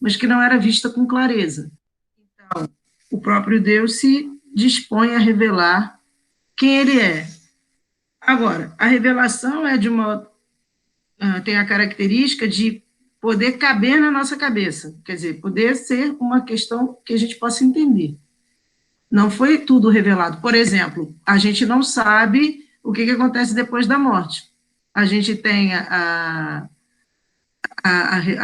mas que não era vista com clareza. Então, o próprio Deus se dispõe a revelar quem ele é. Agora, a revelação é tem a característica de poder caber na nossa cabeça, quer dizer, poder ser uma questão que a gente possa entender. Não foi tudo revelado. Por exemplo, a gente não sabe o que acontece depois da morte. A gente tem a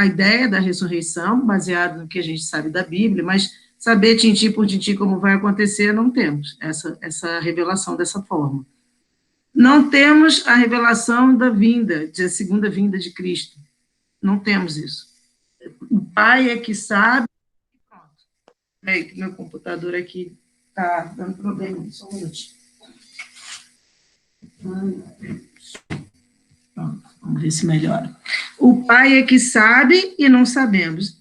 ideia da ressurreição, baseada no que a gente sabe da Bíblia, mas saber tintim por tintim como vai acontecer, não temos essa revelação dessa forma. Não temos a revelação da segunda vinda de Cristo. Não temos isso. O Pai é que sabe. Pronto. Peraí, que meu computador aqui está dando problema. Só um minutinho. Pronto, vamos ver se melhora. O Pai é que sabe e não sabemos.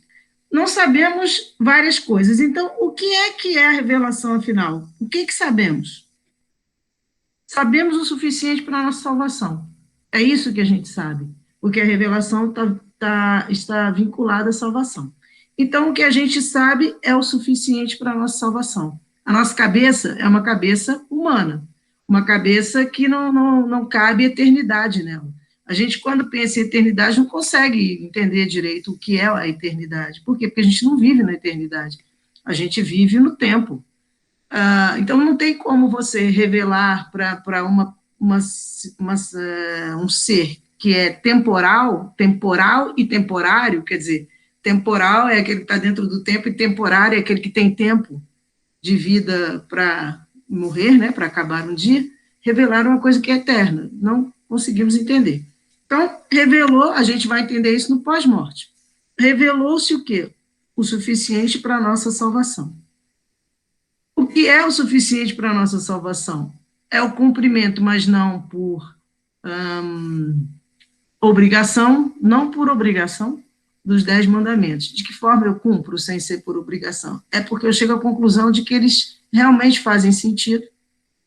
Não sabemos várias coisas. Então, o que é a revelação, afinal? O que sabemos? Sabemos o suficiente para a nossa salvação. É isso que a gente sabe, porque a revelação está vinculada à salvação. Então, o que a gente sabe é o suficiente para a nossa salvação. A nossa cabeça é uma cabeça humana, uma cabeça que não cabe eternidade nela. A gente, quando pensa em eternidade, não consegue entender direito o que é a eternidade. Por quê? Porque a gente não vive na eternidade. A gente vive no tempo. Então, não tem como você revelar para um ser que é temporal e temporário, quer dizer, temporal é aquele que está dentro do tempo e temporário é aquele que tem tempo de vida para morrer, né, para acabar um dia, revelar uma coisa que é eterna. Não conseguimos entender. Então, revelou, a gente vai entender isso no pós-morte. Revelou-se o quê? O suficiente para a nossa salvação. O que é o suficiente para a nossa salvação? É o cumprimento, mas não por obrigação, dos 10 mandamentos. De que forma eu cumpro sem ser por obrigação? É porque eu chego à conclusão de que eles realmente fazem sentido.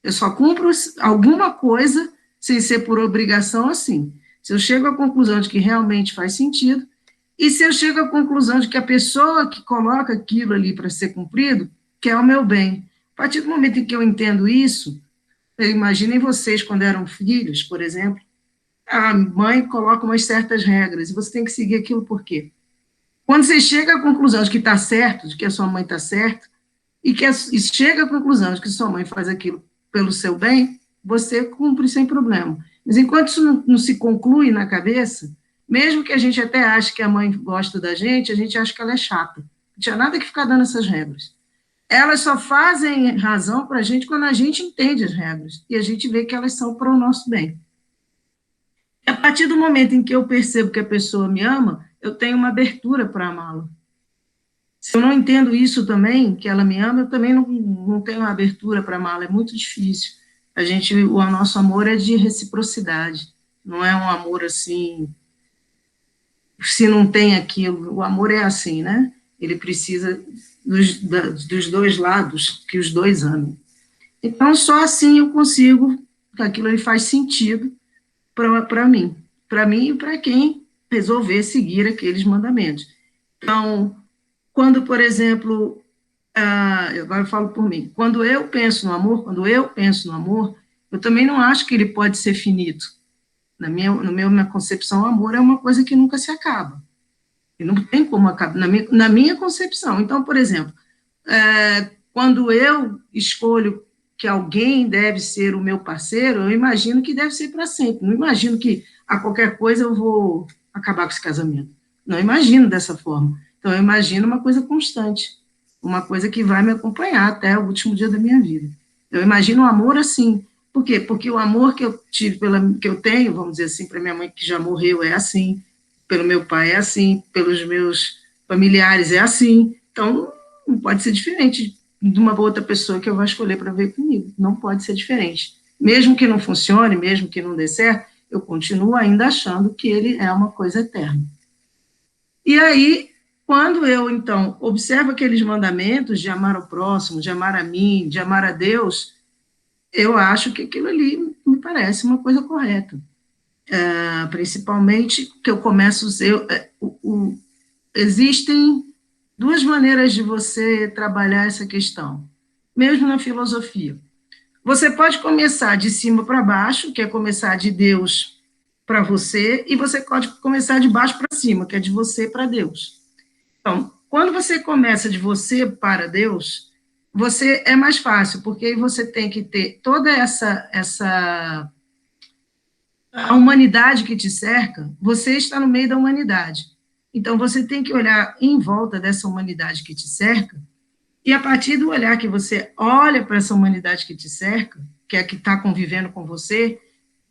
Eu só cumpro alguma coisa sem ser por obrigação assim. Se eu chego à conclusão de que realmente faz sentido, e se eu chego à conclusão de que a pessoa que coloca aquilo ali para ser cumprido quer o meu bem. A partir do momento em que eu entendo isso, imaginem vocês quando eram filhos, por exemplo, a mãe coloca umas certas regras, e você tem que seguir aquilo por quê? Quando você chega à conclusão de que está certo, de que a sua mãe está certa, e chega à conclusão de que sua mãe faz aquilo pelo seu bem, você cumpre sem problema. Mas enquanto isso não se conclui na cabeça, mesmo que a gente até ache que a mãe gosta da gente, a gente acha que ela é chata. Não tinha nada que ficar dando essas regras. Elas só fazem razão para a gente quando a gente entende as regras, e a gente vê que elas são para o nosso bem. A partir do momento em que eu percebo que a pessoa me ama, eu tenho uma abertura para amá-la. Se eu não entendo isso também, que ela me ama, eu também não tenho uma abertura para amá-la, é muito difícil. O nosso amor é de reciprocidade, não é um amor assim, se não tem aquilo, o amor é assim, né? Ele precisa dos dois lados, que os dois amem. Então, só assim eu consigo, que aquilo ali faz sentido para mim e para quem resolver seguir aqueles mandamentos. Então, quando, por exemplo, agora eu falo por mim, quando eu penso no amor, eu também não acho que ele pode ser finito. Na minha concepção, o amor é uma coisa que nunca se acaba. E não tem como acabar, na minha concepção. Então, por exemplo, quando eu escolho que alguém deve ser o meu parceiro, eu imagino que deve ser para sempre. Não imagino que a qualquer coisa eu vou acabar com esse casamento. Não imagino dessa forma. Então, eu imagino uma coisa constante, uma coisa que vai me acompanhar até o último dia da minha vida. Eu imagino o amor assim. Por quê? Porque o amor que eu tive, que eu tenho, vamos dizer assim, para minha mãe que já morreu, é assim, pelo meu pai é assim, pelos meus familiares é assim. Então, não pode ser diferente de uma outra pessoa que eu vou escolher para ver comigo. Não pode ser diferente. Mesmo que não funcione, mesmo que não dê certo, eu continuo ainda achando que ele é uma coisa eterna. E aí, quando eu, então, observo aqueles mandamentos de amar ao próximo, de amar a mim, de amar a Deus, eu acho que aquilo ali me parece uma coisa correta. Principalmente que eu começo a ser... existem duas maneiras de você trabalhar essa questão, mesmo na filosofia. Você pode começar de cima para baixo, que é começar de Deus para você, e você pode começar de baixo para cima, que é de você para Deus. Então, quando você começa de você para Deus, você é mais fácil, porque aí você tem que ter toda essa a humanidade que te cerca, você está no meio da humanidade. Então, você tem que olhar em volta dessa humanidade que te cerca, e a partir do olhar que você olha para essa humanidade que te cerca, que é a que está convivendo com você,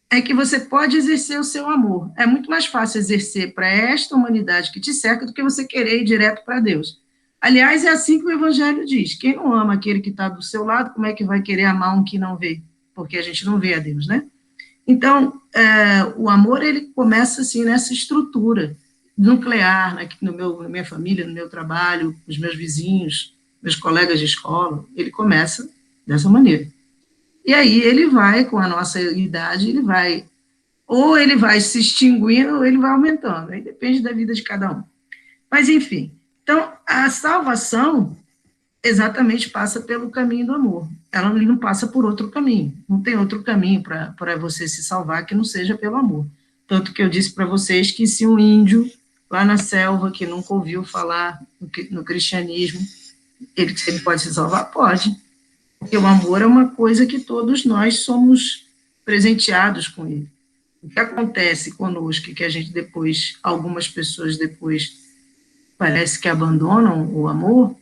é que você pode exercer o seu amor. É muito mais fácil exercer para esta humanidade que te cerca do que você querer ir direto para Deus. Aliás, é assim que o Evangelho diz: quem não ama aquele que está do seu lado, como é que vai querer amar um que não vê? Porque a gente não vê a Deus, né? Então, o amor, ele começa assim nessa estrutura nuclear, né, na minha família, no meu trabalho, os meus vizinhos, meus colegas de escola, ele começa dessa maneira. E aí ele vai, com a nossa idade, ou ele vai se extinguindo, ou ele vai aumentando, aí depende da vida de cada um. Mas, enfim, então, a salvação exatamente passa pelo caminho do amor. Ela não passa por outro caminho. Não tem outro caminho para você se salvar que não seja pelo amor. Tanto que eu disse para vocês que se um índio lá na selva que nunca ouviu falar no cristianismo, ele pode se salvar? Pode. Porque o amor é uma coisa que todos nós somos presenteados com ele. O que acontece conosco é que a gente depois, algumas pessoas depois, parece que abandonam o amor,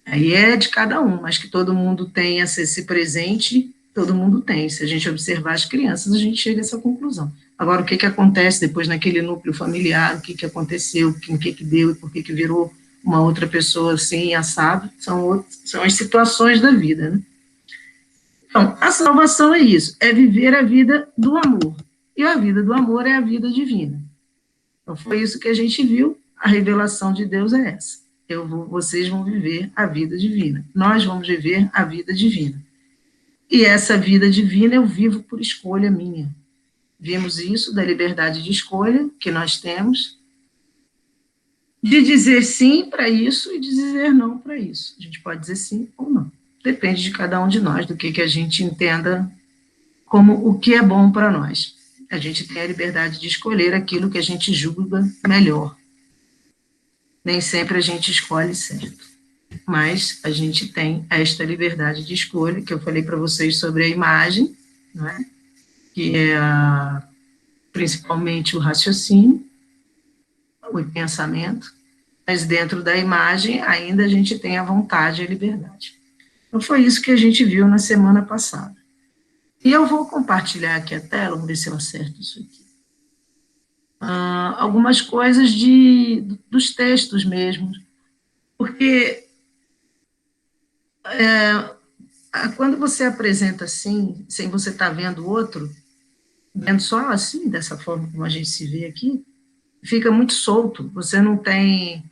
aí é de cada um, mas que todo mundo tenha esse presente, todo mundo tem. Se a gente observar as crianças, a gente chega a essa conclusão. Agora, o que acontece depois naquele núcleo familiar, o que aconteceu, o que deu e por que virou uma outra pessoa assim, assado, são as situações da vida, né? Então, a salvação é isso, é viver a vida do amor. E a vida do amor é a vida divina. Então, foi isso que a gente viu, a revelação de Deus é essa. Vocês vão viver a vida divina. Nós vamos viver a vida divina. E essa vida divina eu vivo por escolha minha. Vimos isso da liberdade de escolha que nós temos, de dizer sim para isso e de dizer não para isso. A gente pode dizer sim ou não. Depende de cada um de nós, do que a gente entenda como o que é bom para nós. A gente tem a liberdade de escolher aquilo que a gente julga melhor. Nem sempre a gente escolhe certo, mas a gente tem esta liberdade de escolha, que eu falei para vocês sobre a imagem, não é? Que é principalmente o raciocínio, o pensamento, mas dentro da imagem ainda a gente tem a vontade e a liberdade. Então foi isso que a gente viu na semana passada. E eu vou compartilhar aqui a tela, vamos ver se eu acerto isso aqui. Algumas coisas dos textos mesmo, porque quando você apresenta assim, sem você estar vendo o outro, vendo só assim, dessa forma como a gente se vê aqui, fica muito solto, você não tem,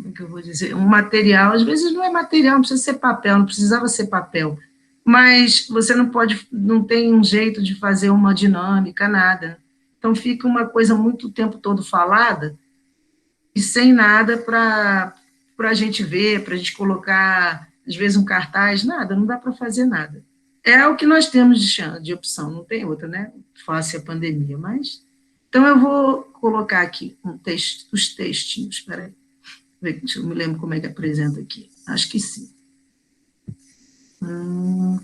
o que eu vou dizer, um material, às vezes não é material, não precisa ser papel, não precisava ser papel, mas você não tem um jeito de fazer uma dinâmica, nada. Então fica uma coisa muito o tempo todo falada e sem nada para a gente ver, para a gente colocar, às vezes, um cartaz, nada, não dá para fazer nada. É o que nós temos de opção, não tem outra, né? Face a pandemia, mas... Então, eu vou colocar aqui os textinhos, espera aí, deixa eu me lembro como é que apresenta aqui, acho que sim.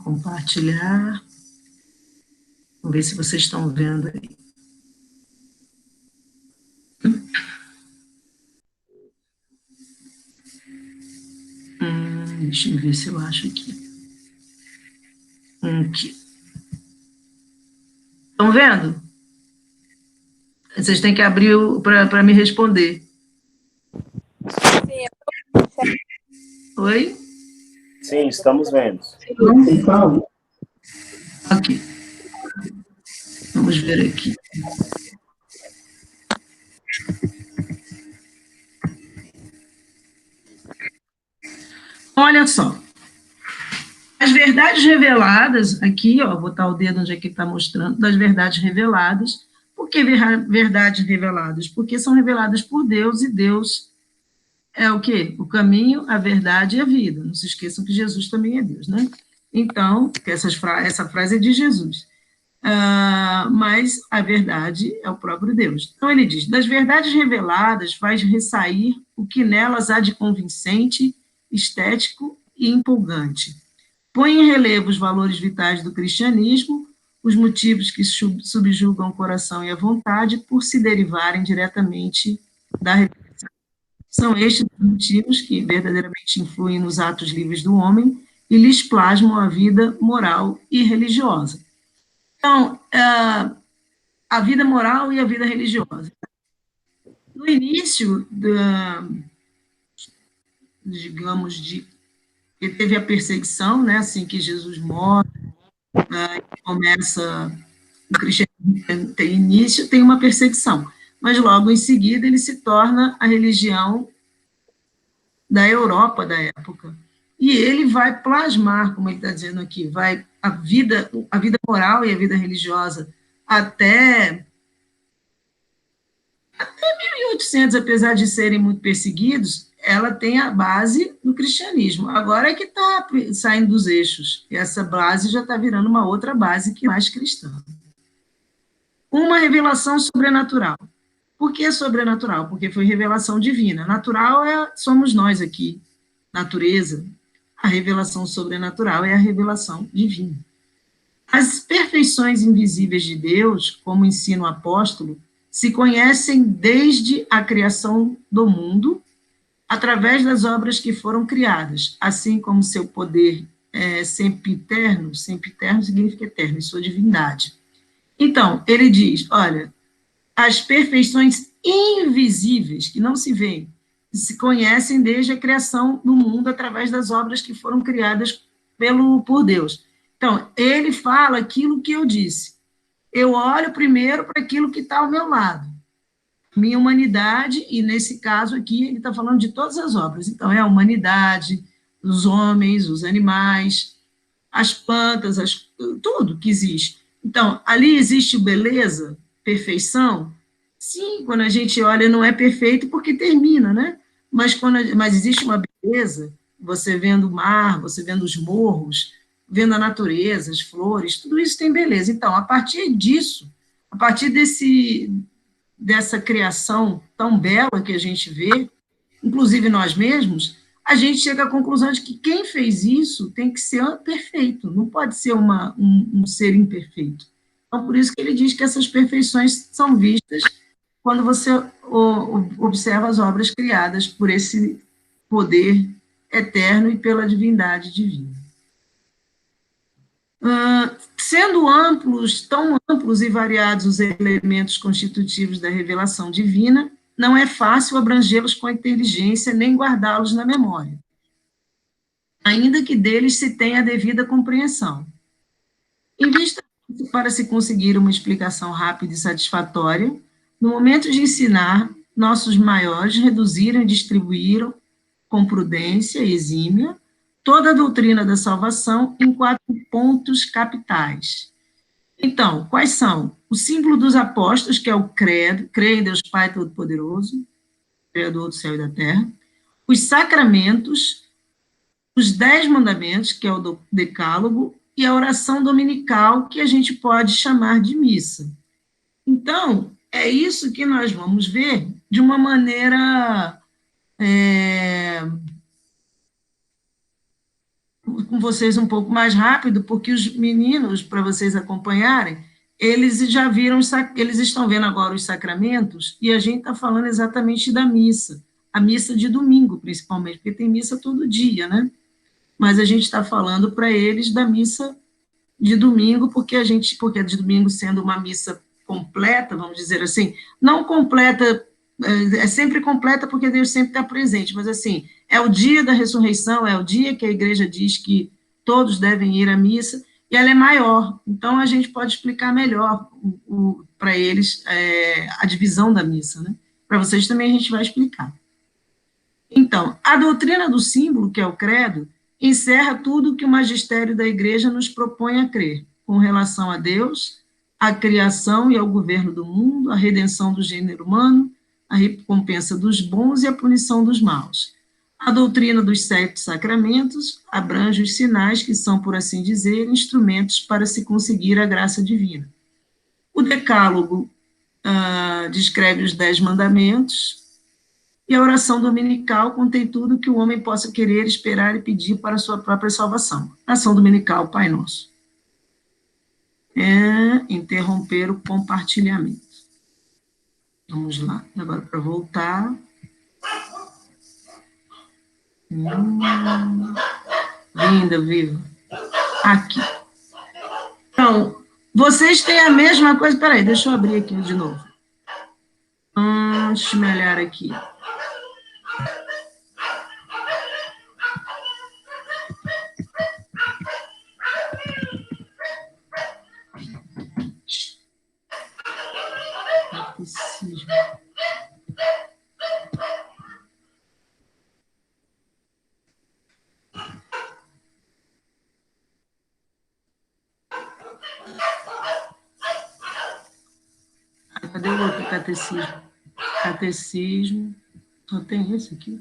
Compartilhar, vamos ver se vocês estão vendo aí. Deixa eu ver se eu acho aqui. Aqui. Estão vendo? Vocês têm que abrir para me responder. Sim. Oi? Sim, estamos vendo. Ok. Vamos ver aqui. Olha só. As verdades reveladas, aqui, ó, vou botar o dedo onde é que está mostrando, das verdades reveladas. Por que verdades reveladas? Porque são reveladas por Deus e Deus é o quê? O caminho, a verdade e a vida. Não se esqueçam que Jesus também é Deus, né? Então, que essa frase é de Jesus. Mas a verdade é o próprio Deus. Então, ele diz, das verdades reveladas faz ressair o que nelas há de convincente, estético e empolgante. Põe em relevo os valores vitais do cristianismo, os motivos que subjugam o coração e a vontade por se derivarem diretamente da revelação. São estes os motivos que verdadeiramente influem nos atos livres do homem e lhes plasmam a vida moral e religiosa. Então, a vida moral e a vida religiosa. No início, digamos, teve a perseguição, né, assim que Jesus morre, começa, o cristianismo tem início, tem uma perseguição, mas logo em seguida ele se torna a religião da Europa da época. E ele vai plasmar, como ele está dizendo aqui, a vida moral e a vida religiosa até 1800, apesar de serem muito perseguidos, ela tem a base no cristianismo. Agora é que está saindo dos eixos. E essa base já está virando uma outra base que é mais cristã. Uma revelação sobrenatural. Por que sobrenatural? Porque foi revelação divina. Natural somos nós aqui, natureza. A revelação sobrenatural é a revelação divina. As perfeições invisíveis de Deus, como ensina o apóstolo, se conhecem desde a criação do mundo, através das obras que foram criadas, assim como seu poder é sempiterno significa eterno, e sua divindade. Então, ele diz, olha, as perfeições invisíveis, que não se veem, se conhecem desde a criação do mundo, através das obras que foram criadas por Deus. Então, ele fala aquilo que eu disse. Eu olho primeiro para aquilo que está ao meu lado. Minha humanidade, e nesse caso aqui, ele está falando de todas as obras. Então, é a humanidade, os homens, os animais, as plantas, tudo que existe. Então, ali existe beleza, perfeição? Sim, quando a gente olha, não é perfeito porque termina, né? Mas existe uma beleza, você vendo o mar, você vendo os morros, vendo a natureza, as flores, tudo isso tem beleza. Então, a partir disso, a partir dessa criação tão bela que a gente vê, inclusive nós mesmos, a gente chega à conclusão de que quem fez isso tem que ser perfeito, não pode ser um ser imperfeito. Então, por isso que ele diz que essas perfeições são vistas quando você observa as obras criadas por esse poder eterno e pela divindade divina. Sendo tão amplos e variados os elementos constitutivos da revelação divina, não é fácil abrangê-los com inteligência nem guardá-los na memória, ainda que deles se tenha a devida compreensão. Em vista disso, para se conseguir uma explicação rápida e satisfatória, no momento de ensinar, nossos maiores reduziram e distribuíram, com prudência exímia, toda a doutrina da salvação em 4 pontos capitais. Então, quais são? O símbolo dos apóstolos, que é o credo, creio em Deus Pai Todo-Poderoso, Criador do céu e da terra. Os sacramentos, os 10 mandamentos, que é o decálogo, e a oração dominical, que a gente pode chamar de missa. Então, é isso que nós vamos ver de uma maneira com vocês um pouco mais rápido, porque os meninos, para vocês acompanharem, eles já viram, eles estão vendo agora os sacramentos, e a gente está falando exatamente da missa, a missa de domingo, principalmente, porque tem missa todo dia, né? Mas a gente está falando para eles da missa de domingo, porque a de domingo sendo uma missa completa, vamos dizer assim, não completa, é sempre completa porque Deus sempre está presente, mas assim, é o dia da ressurreição, é o dia que a igreja diz que todos devem ir à missa, e ela é maior, então a gente pode explicar melhor para eles a divisão da missa, né? Para vocês também a gente vai explicar. Então, a doutrina do símbolo, que é o credo, encerra tudo que o magistério da igreja nos propõe a crer, com relação a Deus, à criação e ao governo do mundo, à redenção do gênero humano, a recompensa dos bons e a punição dos maus. A doutrina dos 7 sacramentos abrange os sinais que são, por assim dizer, instrumentos para se conseguir a graça divina. O Decálogo descreve os 10 mandamentos, e a oração dominical contém tudo que o homem possa querer, esperar e pedir para a sua própria salvação. Oração dominical, Pai Nosso. Interromper o compartilhamento. Vamos lá, agora para voltar. Linda, viva. Aqui. Então, vocês têm a mesma coisa. Peraí, deixa eu abrir aqui de novo. Deixa eu me olhar aqui. Cadê o outro catecismo? Catecismo. Só tem esse aqui.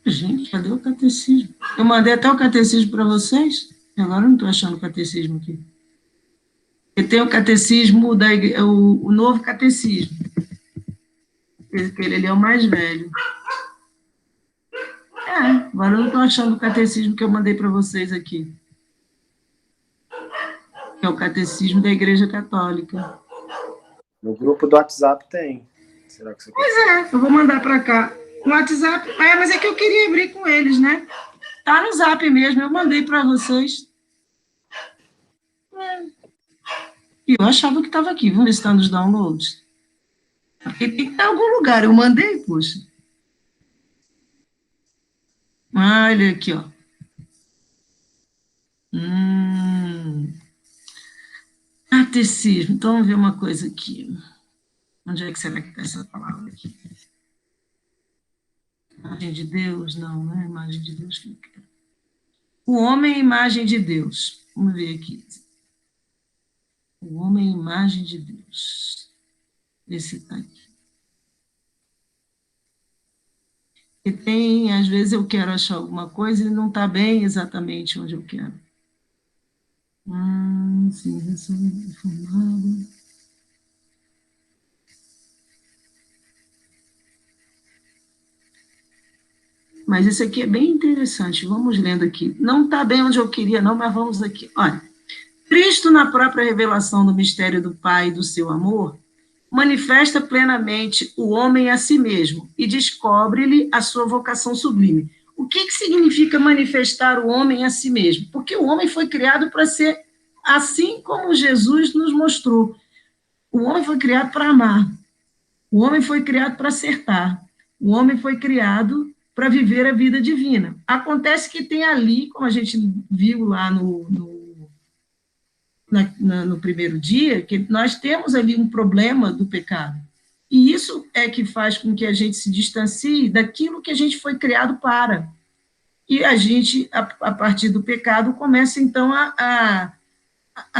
Gente, cadê o catecismo? Eu mandei até o catecismo para vocês, e agora eu não estou achando o catecismo aqui. E tem o catecismo, o novo catecismo. Ele é o mais velho. Agora eu não estou achando o catecismo que eu mandei para vocês aqui. Que é o catecismo da Igreja Católica. No grupo do WhatsApp tem. Será que você Pois eu vou mandar para cá. No WhatsApp, mas é que eu queria abrir com eles, né? Tá no Zap mesmo, eu mandei para vocês. E eu achava que estava aqui, vamos ver se está nos downloads. Porque tem que estar em algum lugar, eu mandei, poxa. Olha aqui, ó. Catecismo, então vamos ver uma coisa aqui. Onde é que será que está essa palavra aqui? Imagem de Deus? Não, não é imagem de Deus que eu quero. O homem é imagem de Deus. Vamos ver aqui. O homem é imagem de Deus. Esse está aqui. E tem, às vezes eu quero achar alguma coisa e não está bem exatamente onde eu quero. Sim, reformado. Mas isso aqui é bem interessante, vamos lendo aqui. Não está bem onde eu queria, não, mas vamos aqui. Olha, Cristo, na própria revelação do mistério do Pai e do seu amor, manifesta plenamente o homem a si mesmo e descobre-lhe a sua vocação sublime. O que significa manifestar o homem a si mesmo? Porque o homem foi criado para ser assim como Jesus nos mostrou. O homem foi criado para amar. O homem foi criado para acertar. O homem foi criado para viver a vida divina. Acontece que tem ali, como a gente viu lá no primeiro dia, que nós temos ali um problema do pecado. E isso é que faz com que a gente se distancie daquilo que a gente foi criado para. E a gente, a partir do pecado, começa, então, a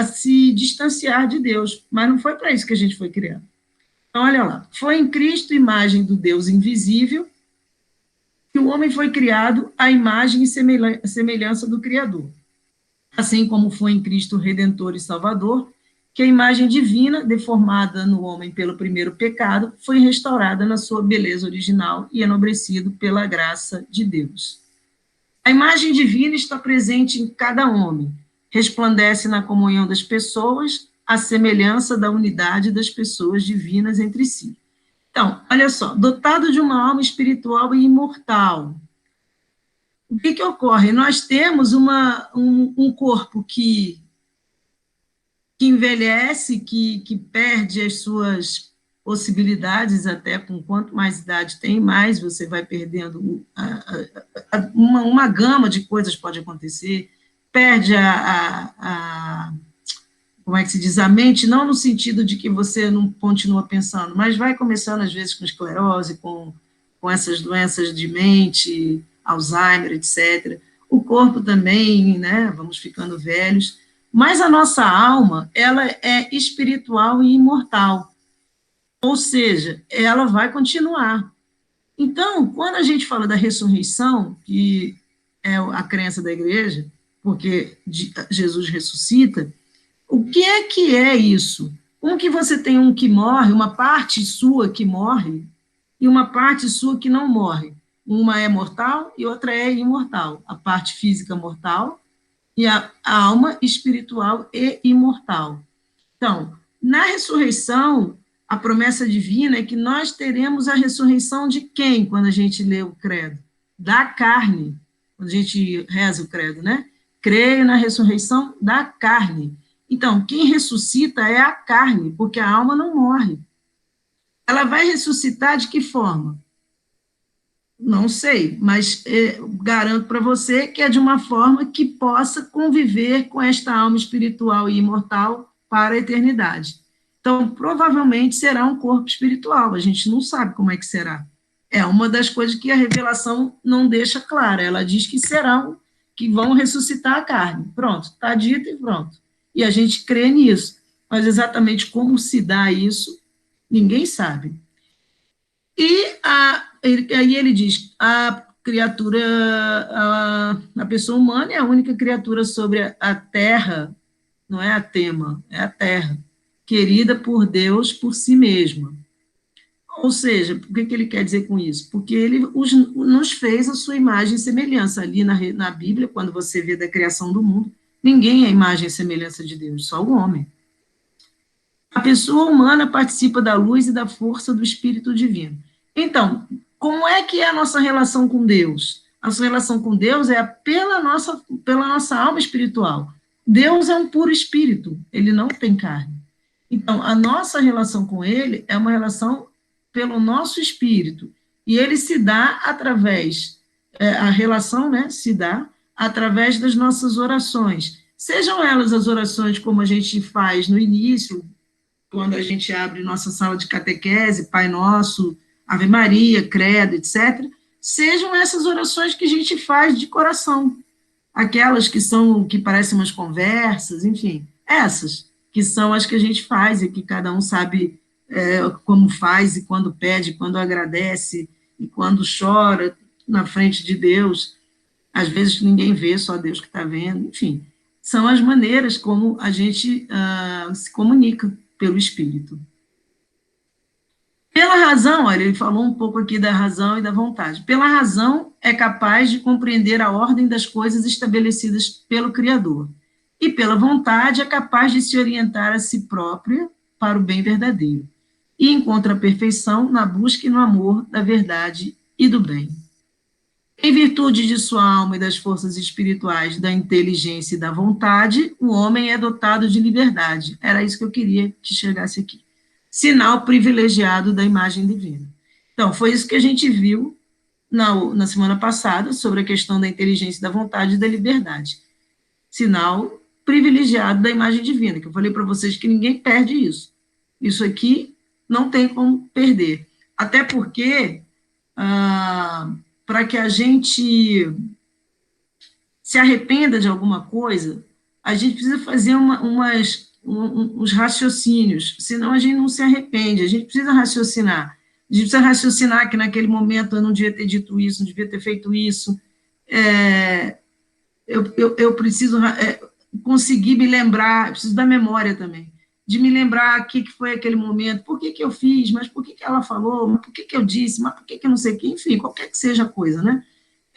se distanciar de Deus. Mas não foi para isso que a gente foi criado. Então, olha lá. Foi em Cristo, imagem do Deus invisível, que o homem foi criado à imagem e semelhança do Criador. Assim como foi em Cristo Redentor e Salvador, que a imagem divina, deformada no homem pelo primeiro pecado, foi restaurada na sua beleza original e enobrecido pela graça de Deus. A imagem divina está presente em cada homem, resplandece na comunhão das pessoas, à semelhança da unidade das pessoas divinas entre si. Então, olha só, dotado de uma alma espiritual e imortal. O que ocorre? Nós temos um corpo que envelhece, que perde as suas possibilidades, até com quanto mais idade tem, mais você vai perdendo uma gama de coisas pode acontecer, perde como é que se diz, a mente, não no sentido de que você não continua pensando, mas vai começando, às vezes, com esclerose, com essas doenças de mente, Alzheimer, etc. O corpo também, né, vamos ficando velhos, Mas a nossa alma, ela é espiritual e imortal, ou seja, ela vai continuar. Então, quando a gente fala da ressurreição, que é a crença da igreja, porque Jesus ressuscita, o que é isso? Como que você tem um que morre, uma parte sua que morre, e uma parte sua que não morre? Uma é mortal e outra é imortal. A parte física mortal e a alma espiritual e imortal. Então, na ressurreição, a promessa divina é que nós teremos a ressurreição de quem, quando a gente lê o credo? Da carne, quando a gente reza o credo, né? Creio na ressurreição da carne. Então, quem ressuscita é a carne, porque a alma não morre. Ela vai ressuscitar de que forma? Não sei, mas garanto para você que é de uma forma que possa conviver com esta alma espiritual e imortal para a eternidade. Então, provavelmente será um corpo espiritual, a gente não sabe como é que será. É uma das coisas que a revelação não deixa clara, ela diz que serão, que vão ressuscitar a carne. Pronto, está dito e pronto. E a gente crê nisso, mas exatamente como se dá isso, ninguém sabe. Aí ele diz, a criatura, a pessoa humana é a única criatura sobre a terra, não é a tema, é a terra, querida por Deus por si mesma. Ou seja, o que ele quer dizer com isso? Porque ele nos fez a sua imagem e semelhança. Ali na Bíblia, quando você vê da criação do mundo, ninguém é imagem e semelhança de Deus, só o homem. A pessoa humana participa da luz e da força do Espírito Divino. Então, como é que é a nossa relação com Deus? A nossa relação com Deus é pela nossa alma espiritual. Deus é um puro espírito, ele não tem carne. Então, a nossa relação com ele é uma relação pelo nosso espírito. E ele se dá através, a relação, né, se dá através das nossas orações. Sejam elas as orações como a gente faz no início, quando a gente abre nossa sala de catequese, Pai Nosso, Ave Maria, Credo, etc., sejam essas orações que a gente faz de coração, aquelas que parecem umas conversas, enfim, essas que são as que a gente faz e que cada um sabe como faz e quando pede, quando agradece e quando chora na frente de Deus. Às vezes ninguém vê, só Deus que está vendo, enfim, são as maneiras como a gente se comunica pelo Espírito. Pela razão, olha, ele falou um pouco aqui da razão e da vontade. Pela razão, é capaz de compreender a ordem das coisas estabelecidas pelo Criador. E pela vontade, é capaz de se orientar a si própria para o bem verdadeiro. E encontra a perfeição na busca e no amor da verdade e do bem. Em virtude de sua alma e das forças espirituais, da inteligência e da vontade, o homem é dotado de liberdade. Era isso que eu queria que chegasse aqui. Sinal privilegiado da imagem divina. Então, foi isso que a gente viu na semana passada, sobre a questão da inteligência, da vontade e da liberdade. Sinal privilegiado da imagem divina, que eu falei para vocês que ninguém perde isso. Isso aqui não tem como perder. Até porque, para que a gente se arrependa de alguma coisa, a gente precisa fazer uns raciocínios, senão a gente não se arrepende, a gente precisa raciocinar. A gente precisa raciocinar que naquele momento eu não devia ter dito isso, não devia ter feito isso. Eu preciso conseguir me lembrar, preciso da memória também, de me lembrar o que foi aquele momento, por que eu fiz, mas por que ela falou, mas por que eu disse, mas por que eu não sei o que, enfim, qualquer que seja a coisa, né?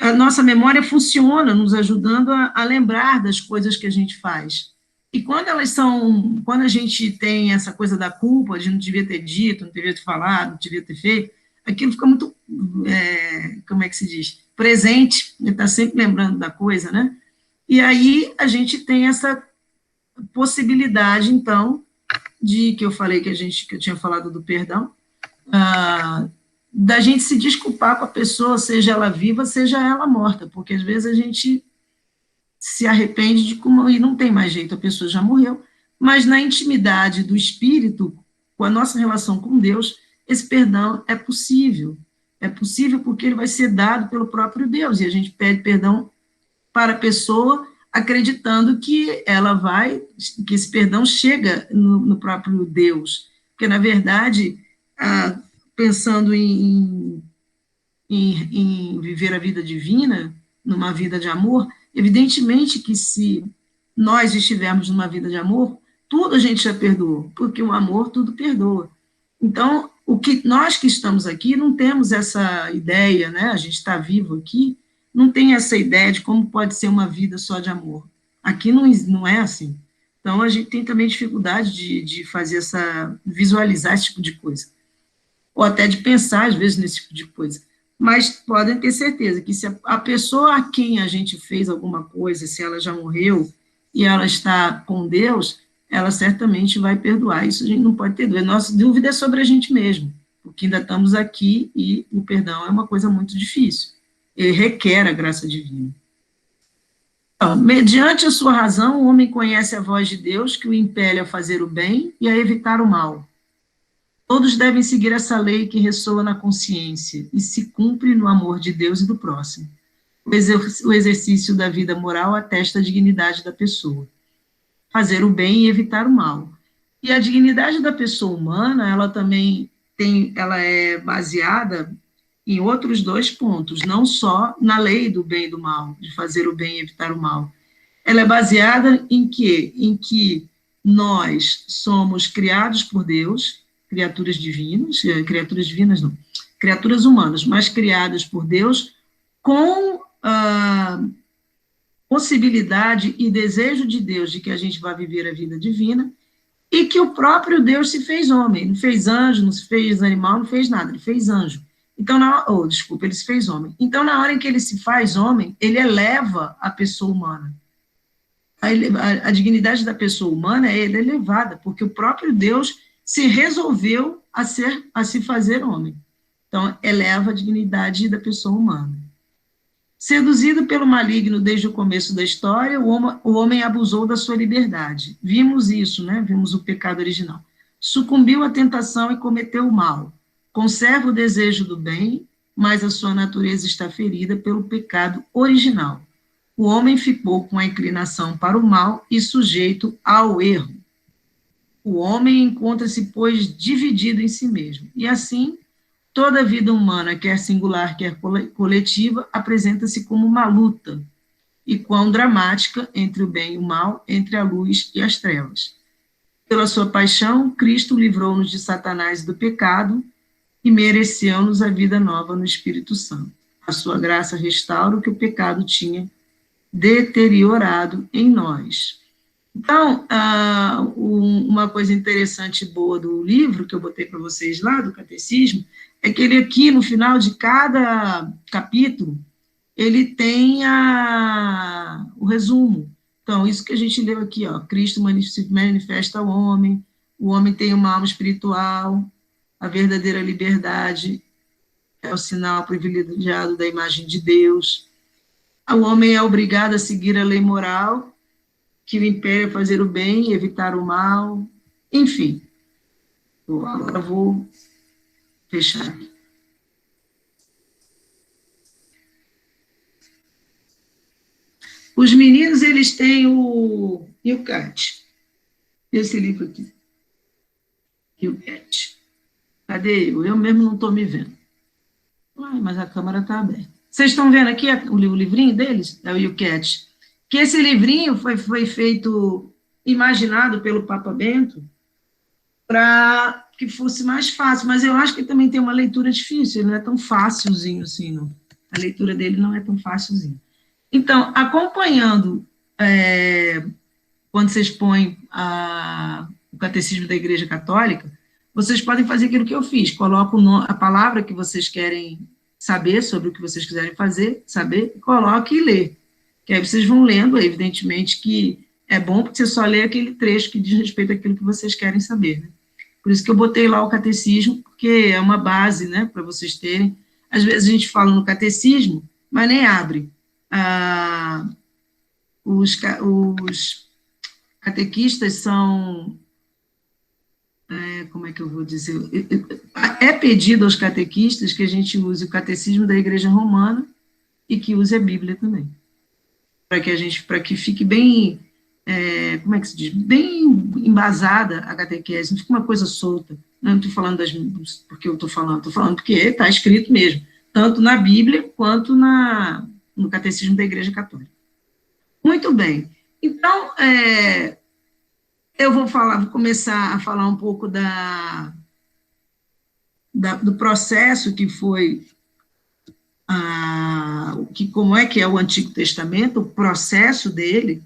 A nossa memória funciona nos ajudando a lembrar das coisas que a gente faz. E quando a gente tem essa coisa da culpa, de não devia ter dito, não devia ter falado, não devia ter feito, aquilo fica muito, como é que se diz? Presente, ele está sempre lembrando da coisa, né? E aí a gente tem essa possibilidade, então, de que eu falei que eu tinha falado do perdão, da gente se desculpar com a pessoa, seja ela viva, seja ela morta, porque às vezes a gente se arrepende de como, e não tem mais jeito, a pessoa já morreu, mas na intimidade do espírito, com a nossa relação com Deus, esse perdão é possível porque ele vai ser dado pelo próprio Deus, e a gente pede perdão para a pessoa acreditando que que esse perdão chega no próprio Deus, porque, na verdade, pensando em viver a vida divina, numa vida de amor, evidentemente que se nós estivermos numa vida de amor, tudo a gente já perdoou, porque o amor tudo perdoa. Então, nós que estamos aqui não temos essa ideia, né? A gente está vivo aqui, não tem essa ideia de como pode ser uma vida só de amor. Aqui não é assim. Então, a gente tem também dificuldade de fazer visualizar esse tipo de coisa. Ou até de pensar, às vezes, nesse tipo de coisa. Mas podem ter certeza que se a pessoa a quem a gente fez alguma coisa, se ela já morreu e ela está com Deus, ela certamente vai perdoar. Isso a gente não pode ter dúvida. Nossa dúvida é sobre a gente mesmo, porque ainda estamos aqui e o perdão é uma coisa muito difícil. Ele requer a graça divina. Então, mediante a sua razão, o homem conhece a voz de Deus que o impele a fazer o bem e a evitar o mal. Todos devem seguir essa lei que ressoa na consciência e se cumpre no amor de Deus e do próximo. O exercício da vida moral atesta a dignidade da pessoa. Fazer o bem e evitar o mal. E a dignidade da pessoa humana, ela também ela é baseada em outros 2 pontos, não só na lei do bem e do mal, de fazer o bem e evitar o mal. Ela é baseada em quê? Em que nós somos criados por Deus, criaturas divinas não, criaturas humanas, mas criadas por Deus com possibilidade e desejo de Deus de que a gente vá viver a vida divina, e que o próprio Deus se fez homem, não fez anjo, não se fez animal, não fez nada, ele fez anjo. Então, ele se fez homem. Então, na hora em que ele se faz homem, ele eleva a pessoa humana. A dignidade da pessoa humana é elevada, porque o próprio Deus se resolveu a se fazer homem. Então, eleva a dignidade da pessoa humana. Seduzido pelo maligno desde o começo da história, o homem abusou da sua liberdade. Vimos isso, né? Vimos o pecado original. Sucumbiu à tentação e cometeu o mal. Conserva o desejo do bem, mas a sua natureza está ferida pelo pecado original. O homem ficou com a inclinação para o mal e sujeito ao erro. O homem encontra-se, pois, dividido em si mesmo. E assim, toda a vida humana, quer singular, quer coletiva, apresenta-se como uma luta, e quão dramática entre o bem e o mal, entre a luz e as trevas. Pela sua paixão, Cristo livrou-nos de Satanás e do pecado, e mereceu-nos a vida nova no Espírito Santo. A sua graça restaura o que o pecado tinha deteriorado em nós. Então, uma coisa interessante e boa do livro, que eu botei para vocês lá, do Catecismo, é que ele aqui, no final de cada capítulo, ele tem o resumo. Então, isso que a gente leu aqui, ó, Cristo se manifesta ao homem, o homem tem uma alma espiritual, a verdadeira liberdade é o sinal privilegiado da imagem de Deus, o homem é obrigado a seguir a lei moral, que o impele a fazer o bem e evitar o mal, enfim. Agora vou fechar aqui. Os meninos, eles têm o Yucat, esse livro aqui. Yucat. Cadê eu? Eu mesmo não estou me vendo. Ai, mas a câmera está aberta. Vocês estão vendo aqui o livrinho deles? É o Yucat. Que esse livrinho foi feito, imaginado pelo Papa Bento, para que fosse mais fácil, mas eu acho que também tem uma leitura difícil, ele não é tão fácilzinho assim, não. A leitura dele não é tão fácilzinho. Então, acompanhando, quando vocês põem o Catecismo da Igreja Católica, vocês podem fazer aquilo que eu fiz, colocam a palavra que vocês querem saber, sobre o que vocês quiserem saber, coloque e lê. Que aí vocês vão lendo, evidentemente que é bom, porque você só lê aquele trecho que diz respeito àquilo que vocês querem saber, né? Por isso que eu botei lá o catecismo, porque é uma base, né, para vocês terem. Às vezes a gente fala no catecismo, mas nem abre. Os catequistas são, como é que eu vou dizer? É pedido aos catequistas que a gente use o catecismo da Igreja Romana e que use a Bíblia também. para que fique bem, como é que se diz, bem embasada a catequese, não fica uma coisa solta. Não estou falando porque eu estou falando porque está escrito mesmo, tanto na Bíblia quanto no Catecismo da Igreja Católica. Muito bem. Então, eu vou começar a falar um pouco do processo que foi, como é que é o Antigo Testamento, o processo dele,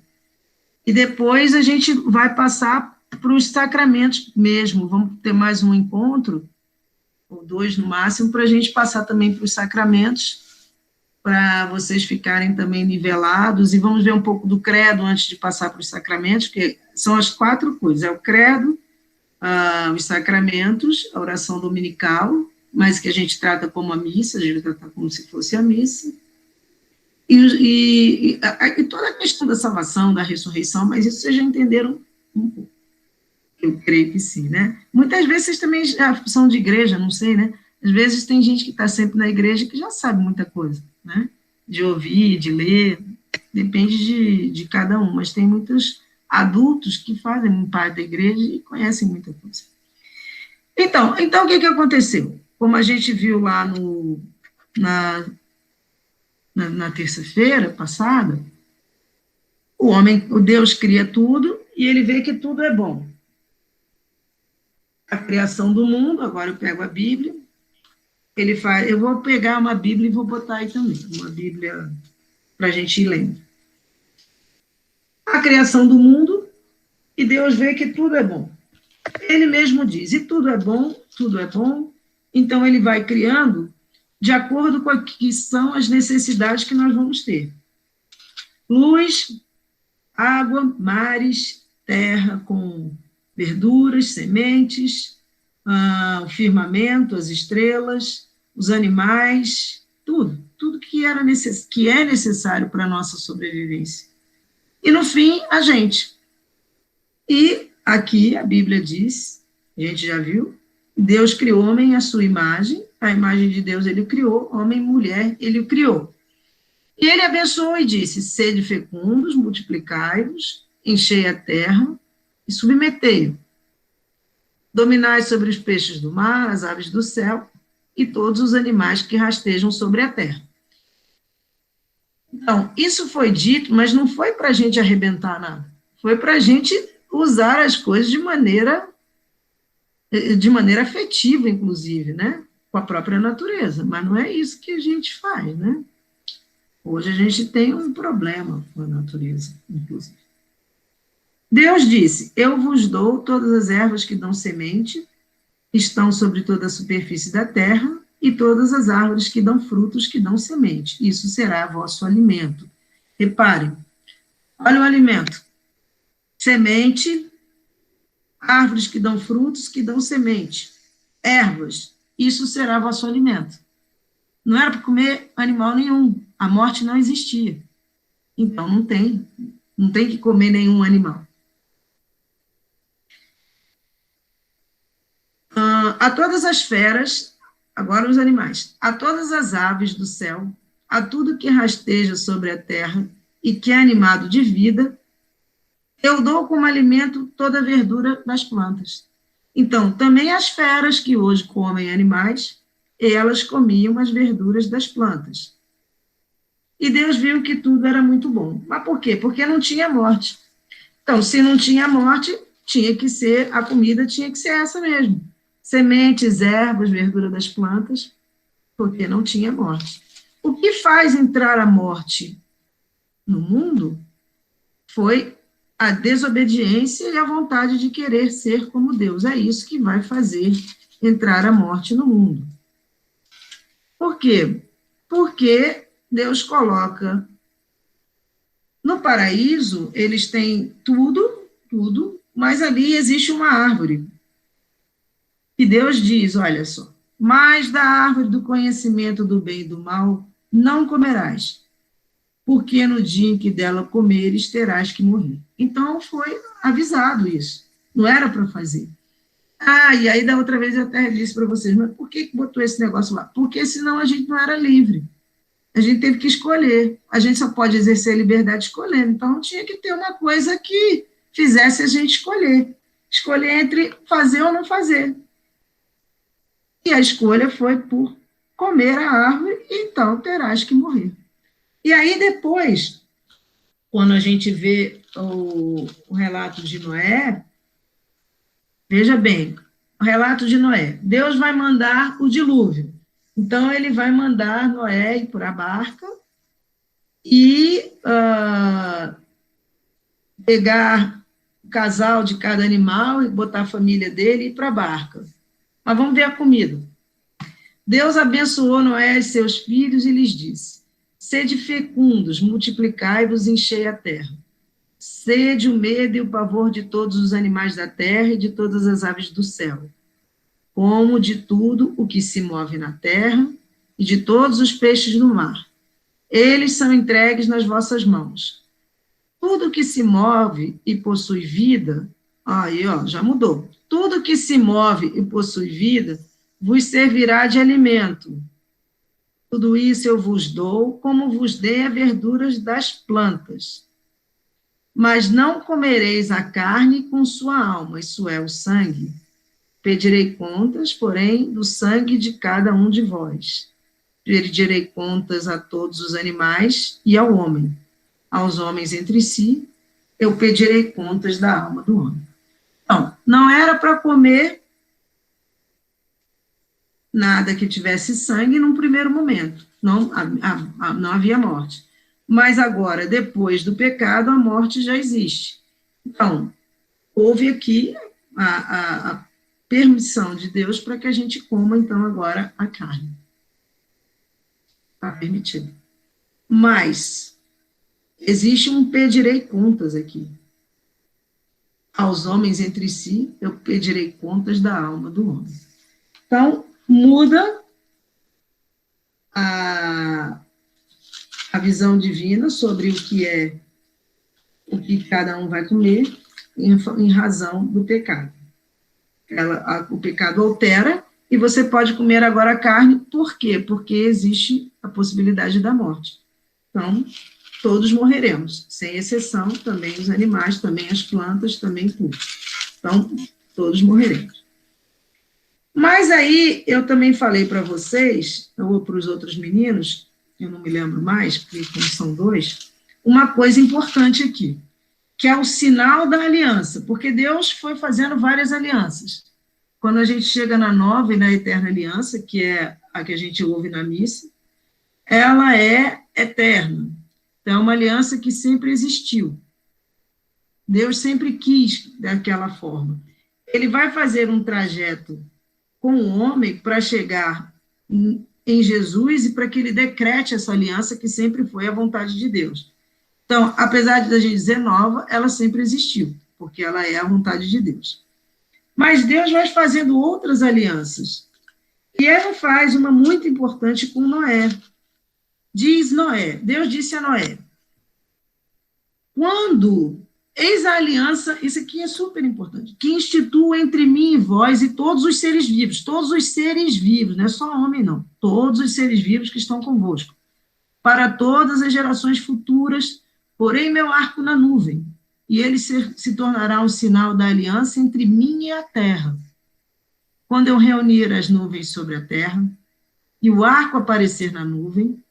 e depois a gente vai passar para os sacramentos mesmo. Vamos ter mais um encontro, ou 2 no máximo, para a gente passar também para os sacramentos, para vocês ficarem também nivelados, e vamos ver um pouco do credo antes de passar para os sacramentos, que são as 4 coisas, é o credo, os sacramentos, a oração dominical, mas que a gente trata como a missa, a gente trata como se fosse a missa, e toda a questão da salvação, da ressurreição, mas isso vocês já entenderam um pouco. Eu creio que sim, né? Muitas vezes vocês também são de igreja, não sei, né? Às vezes tem gente que está sempre na igreja que já sabe muita coisa, né? De ouvir, de ler, depende de cada um, mas tem muitos adultos que fazem parte da igreja e conhecem muita coisa. Então o que aconteceu? Como a gente viu lá na terça-feira passada, o Deus cria tudo e ele vê que tudo é bom. A criação do mundo, agora eu pego a Bíblia, eu vou pegar uma Bíblia e vou botar aí também, uma Bíblia para a gente ir lendo. A criação do mundo, e Deus vê que tudo é bom. Ele mesmo diz, e tudo é bom, então ele vai criando de acordo com o que são as necessidades que nós vamos ter. Luz, água, mares, terra com verduras, sementes, o firmamento, as estrelas, os animais, tudo que é necessário para a nossa sobrevivência. E, no fim, a gente. E aqui a Bíblia diz, a gente já viu, Deus criou o homem à sua imagem, a imagem de Deus ele criou, homem e mulher ele o criou. E ele abençoou e disse, sede fecundos, multiplicai-vos, enchei a terra e submetei-o. Dominai sobre os peixes do mar, as aves do céu e todos os animais que rastejam sobre a terra. Então, isso foi dito, mas não foi para a gente arrebentar nada. Foi para a gente usar as coisas de maneira afetiva, inclusive, né? Com a própria natureza. Mas não é isso que a gente faz, né? Hoje a gente tem um problema com a natureza, inclusive. Deus disse, eu vos dou todas as ervas que dão semente, estão sobre toda a superfície da terra, e todas as árvores que dão frutos, que dão semente. Isso será vosso alimento. Reparem, olha o alimento. Semente, árvores que dão frutos, que dão semente. Ervas, isso será vosso alimento. Não era para comer animal nenhum. A morte não existia. Então, não tem que comer nenhum animal. A todas as feras, agora os animais, a todas as aves do céu, a tudo que rasteja sobre a terra e que é animado de vida, eu dou como alimento toda a verdura das plantas. Então, também as feras que hoje comem animais, elas comiam as verduras das plantas. E Deus viu que tudo era muito bom. Mas por quê? Porque não tinha morte. Então, se não tinha morte, a comida tinha que ser essa mesmo. Sementes, ervas, verdura das plantas, porque não tinha morte. O que faz entrar a morte no mundo foi a desobediência e a vontade de querer ser como Deus. É isso que vai fazer entrar a morte no mundo. Por quê? Porque Deus coloca no paraíso, eles têm tudo, mas ali existe uma árvore. E Deus diz, olha só, mas da árvore do conhecimento do bem e do mal não comerás, porque no dia em que dela comeres terás que morrer. Então foi avisado isso, não era para fazer. E aí da outra vez eu até disse para vocês, mas por que botou esse negócio lá? Porque senão a gente não era livre. A gente teve que escolher. A gente só pode exercer a liberdade escolhendo. Então, tinha que ter uma coisa que fizesse a gente escolher. Escolher entre fazer ou não fazer. E a escolha foi por comer a árvore, então terás que morrer. E aí, depois, quando a gente vê o relato de Noé, veja bem, o relato de Noé, Deus vai mandar o dilúvio. Então, ele vai mandar Noé ir para a barca e pegar o casal de cada animal e botar a família dele e ir para a barca. Mas vamos ver a comida. Deus abençoou Noé e seus filhos e lhes disse: sede fecundos, multiplicai-vos e enchei a terra. Sede o medo e o pavor de todos os animais da terra e de todas as aves do céu, como de tudo o que se move na terra e de todos os peixes no mar. Eles são entregues nas vossas mãos. Tudo que se move e possui vida, aí, já mudou. Tudo que se move e possui vida vos servirá de alimento. Tudo isso eu vos dou, como vos dei a verduras das plantas. Mas não comereis a carne com sua alma, isso é, o sangue. Pedirei contas, porém, do sangue de cada um de vós. Pedirei contas a todos os animais e ao homem. Aos homens entre si, eu pedirei contas da alma do homem. Então, não era para comer nada que tivesse sangue num primeiro momento, não havia morte. Mas agora, depois do pecado, a morte já existe. Então, houve aqui a permissão de Deus para que a gente coma, então, agora a carne. Está permitido. Mas, existe um pedirei contas aqui. Aos homens entre si, eu pedirei contas da alma do homem. Então, muda a visão divina sobre o que cada um vai comer em razão do pecado. O pecado altera e você pode comer agora a carne, por quê? Porque existe a possibilidade da morte. Então, todos morreremos, sem exceção, também os animais, também as plantas, também tudo. Então, todos morreremos. Mas aí, eu também falei para vocês, ou para os outros meninos, eu não me lembro mais, porque como são dois, uma coisa importante aqui, que é o sinal da aliança, porque Deus foi fazendo várias alianças. Quando a gente chega na nova e na eterna aliança, que é a que a gente ouve na missa, ela é eterna. Então, é uma aliança que sempre existiu. Deus sempre quis daquela forma. Ele vai fazer um trajeto com o homem para chegar em Jesus e para que ele decrete essa aliança que sempre foi a vontade de Deus. Então, apesar de a gente dizer nova, ela sempre existiu, porque ela é a vontade de Deus. Mas Deus vai fazendo outras alianças. E ele faz uma muito importante com Noé. Diz Noé, Deus disse a Noé, quando eis a aliança, isso aqui é super importante, que instituo entre mim e vós e todos os seres vivos, não é só homem não, todos os seres vivos que estão convosco, para todas as gerações futuras, porém meu arco na nuvem, e ele se tornará um sinal da aliança entre mim e a terra. Quando eu reunir as nuvens sobre a terra, e o arco aparecer na nuvem,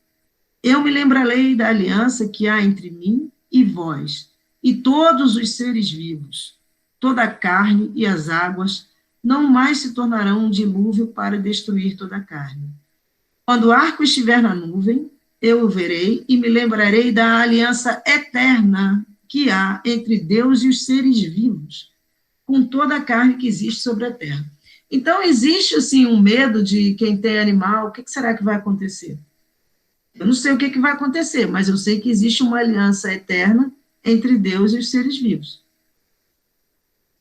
eu me lembrarei da aliança que há entre mim e vós, e todos os seres vivos, toda a carne e as águas, não mais se tornarão um dilúvio para destruir toda a carne. Quando o arco estiver na nuvem, eu o verei e me lembrarei da aliança eterna que há entre Deus e os seres vivos, com toda a carne que existe sobre a terra. Então, existe, assim, um medo de quem tem animal, o que será que vai acontecer? Eu não sei o que vai acontecer, mas eu sei que existe uma aliança eterna entre Deus e os seres vivos.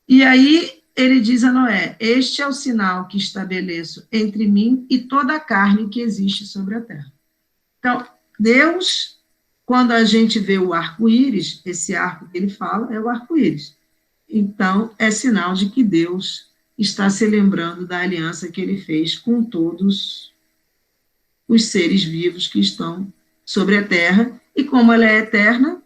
E aí, ele diz a Noé, este é o sinal que estabeleço entre mim e toda a carne que existe sobre a terra. Então, Deus, quando a gente vê o arco-íris, esse arco que ele fala é o arco-íris. Então, é sinal de que Deus está se lembrando da aliança que ele fez com todos os seres vivos que estão sobre a terra, e como ela é eterna,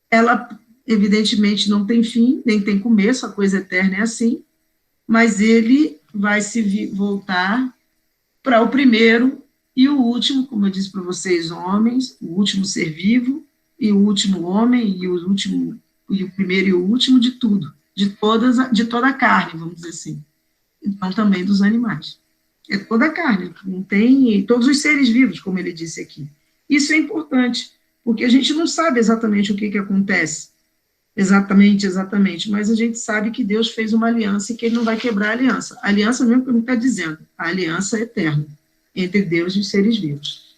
ela evidentemente não tem fim, nem tem começo, a coisa eterna é assim, mas ele vai se voltar para o primeiro e o último, como eu disse para vocês, homens, o último ser vivo, e o último homem, e o último, e o primeiro e o último de tudo, de toda a carne, vamos dizer assim. Então, também dos animais. É toda a carne, não tem todos os seres vivos, como ele disse aqui. Isso é importante, porque a gente não sabe exatamente o que acontece, exatamente, mas a gente sabe que Deus fez uma aliança e que ele não vai quebrar a aliança. A aliança mesmo que ele está dizendo, a aliança é eterna entre Deus e os seres vivos.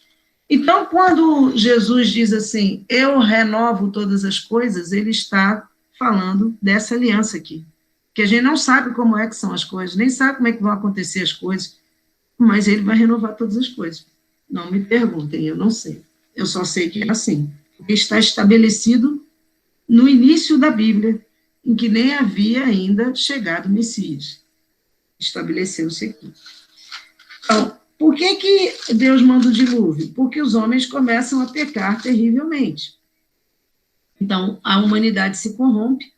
Então, quando Jesus diz assim, eu renovo todas as coisas, ele está falando dessa aliança aqui, que a gente não sabe como é que são as coisas, nem sabe como é que vão acontecer as coisas, mas ele vai renovar todas as coisas. Não me perguntem, eu não sei. Eu só sei que é assim, porque está estabelecido no início da Bíblia, em que nem havia ainda chegado o Messias. Estabeleceu-se aqui. Então, por que Deus manda o dilúvio? Porque os homens começam a pecar terrivelmente. Então, a humanidade se corrompe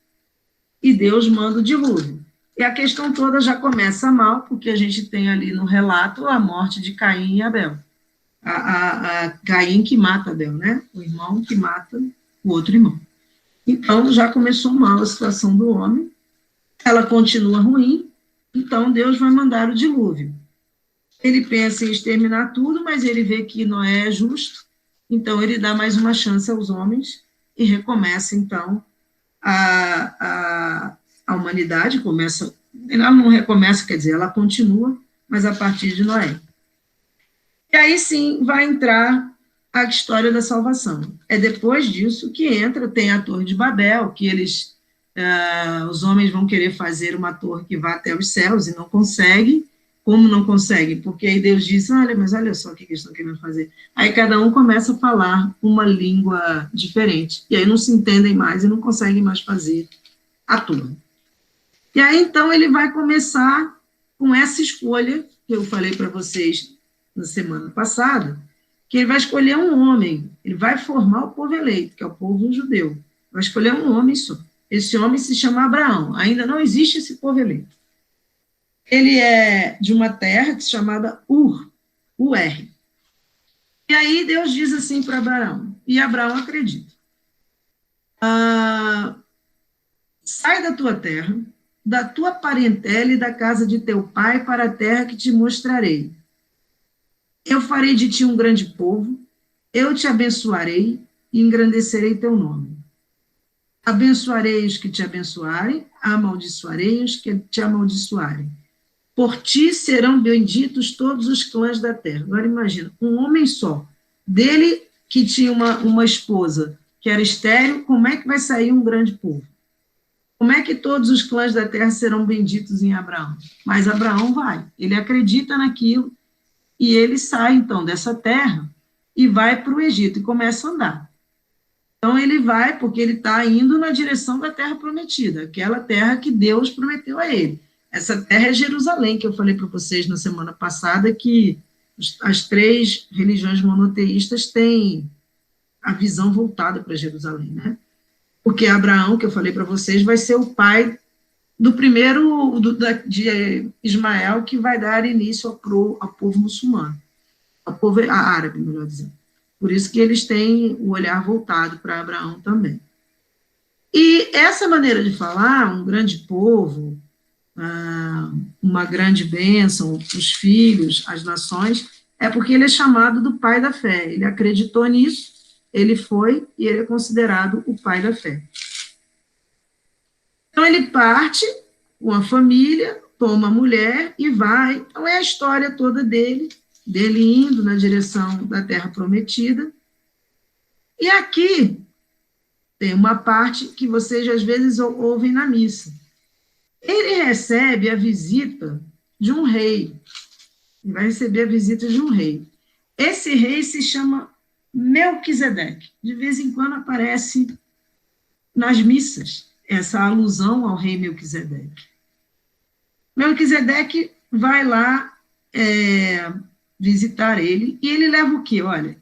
e Deus manda o dilúvio. E a questão toda já começa mal, porque a gente tem ali no relato a morte de Caim e Abel. A Caim que mata Abel, né? O irmão que mata o outro irmão. Então, já começou mal a situação do homem, ela continua ruim, então Deus vai mandar o dilúvio. Ele pensa em exterminar tudo, mas ele vê que Noé é justo, então ele dá mais uma chance aos homens e recomeça, então, a humanidade começa, ela não recomeça, quer dizer, ela continua, mas a partir de Noé. E aí sim vai entrar a história da salvação. É depois disso que entra, tem a Torre de Babel, que eles, os homens vão querer fazer uma torre que vá até os céus e não conseguem. Como não conseguem? Porque aí Deus diz, mas olha só o que eles estão querendo fazer. Aí cada um começa a falar uma língua diferente. E aí não se entendem mais e não conseguem mais fazer a torre. E aí, então, ele vai começar com essa escolha, que eu falei para vocês na semana passada, que ele vai escolher um homem, ele vai formar o povo eleito, que é o povo judeu. Vai escolher um homem só. Esse homem se chama Abraão. Ainda não existe esse povo eleito. Ele é de uma terra chamada Ur. E aí Deus diz assim para Abraão, e Abraão acredita. Sai da tua terra, da tua parentela e da casa de teu pai para a terra que te mostrarei. Eu farei de ti um grande povo, eu te abençoarei e engrandecerei teu nome. Abençoarei os que te abençoarem, amaldiçoarei os que te amaldiçoarem. Por ti serão benditos todos os clãs da terra. Agora imagina, um homem só, dele que tinha uma esposa que era estéril, como é que vai sair um grande povo? Como é que todos os clãs da terra serão benditos em Abraão? Mas Abraão vai, ele acredita naquilo, e ele sai, então, dessa terra e vai para o Egito e começa a andar. Então, ele vai porque ele está indo na direção da terra prometida, aquela terra que Deus prometeu a ele. Essa terra é Jerusalém, que eu falei para vocês na semana passada, que as 3 religiões monoteístas têm a visão voltada para Jerusalém, né? Porque Abraão, que eu falei para vocês, vai ser o pai do primeiro de Ismael, que vai dar início ao povo muçulmano, ao povo árabe, melhor dizendo. Por isso que eles têm o olhar voltado para Abraão também. E essa maneira de falar, um grande povo, uma grande bênção, os filhos, as nações, é porque ele é chamado do pai da fé. Ele acreditou nisso, ele foi e ele é considerado o pai da fé. Então, ele parte com a família, toma a mulher e vai. Então, é a história toda dele indo na direção da Terra Prometida. E aqui tem uma parte que vocês, às vezes, ouvem na missa. Ele recebe a visita de um rei. Ele vai receber a visita de um rei. Esse rei se chama Melquisedeque. De vez em quando aparece nas missas essa alusão ao rei Melquisedeque. Melquisedeque vai lá visitar ele, e ele leva o quê? Olha,